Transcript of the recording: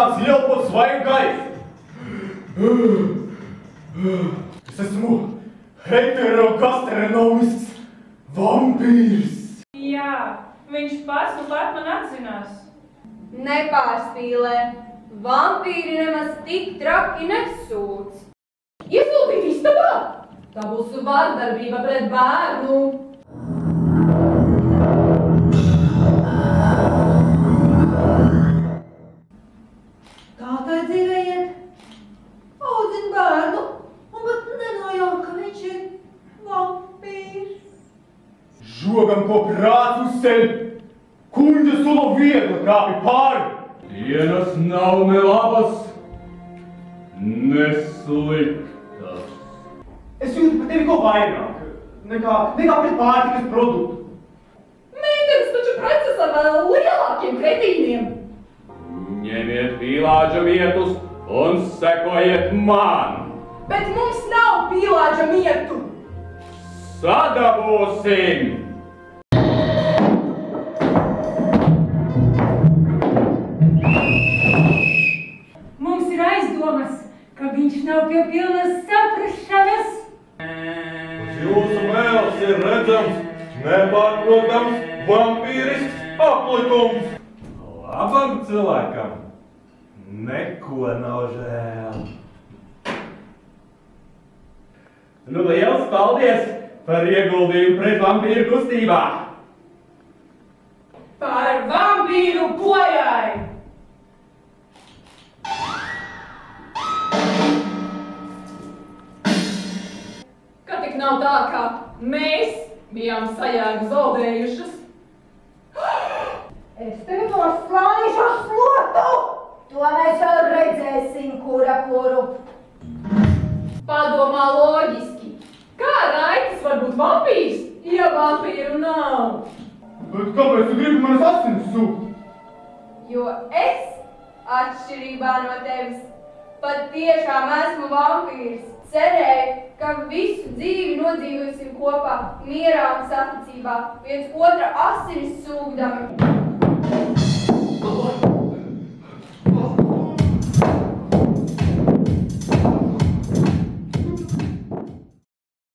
sāc ieelpot svaigu gaisu. Es esmu heterogastrenomisks vampīrs. Jā, viņš pats nu pat man atzinās. Nepārspīlē. Vampīri nemaz tik traki nesūc. Iesūtīt istabā? Tā būs vardarbība pret bērnu. Tā tai dzīvē iet. Audzin bērnu, un pat nenojauka, ka viņš ir vampīrs. Žogam, ko prāts uzceļ, kuņģa sula viegli kāpi pāri. Dienas nav ne labas, ne sliktas. Es jūtu par tevi ko vairāk, nekā pret pārtikas produktu. Meitenes taču preces ar vēl lielākiem kretīniem. Ņemiet pīlāģa vietus un sekojiet man. Bet mums nav pīlāģa mietu. Sadabūsim! Mums ir aizdomas, ka viņš nav pie pilnas saprašanas. Uz jūsu mēles ir redzams nepārprotams vampīrisks aplikums. Labam cilvēkam neko nav žēl. Nu, liels paldies par ieguldījumu pret vampīru kustībā. Par vampīru bojai! Ka tik nav tā, ka mēs bijām sajēgu zaudējušas. Es tevi noslānīšu ar slotu! To mēs vēl redzēsim, kura kuru. Padomā loģiski. Kā Raitis var būt vampīrs, ja vampīru nav? Bet kāpēc tu gribi manas asinis sūkt? Jo es, atšķirībā no tevis, pat tiešām esmu vampīrs. Cerēju, ka visu dzīvi nodzīvosim kopā, mierā un saticībā, viens otra asinis sūkdami.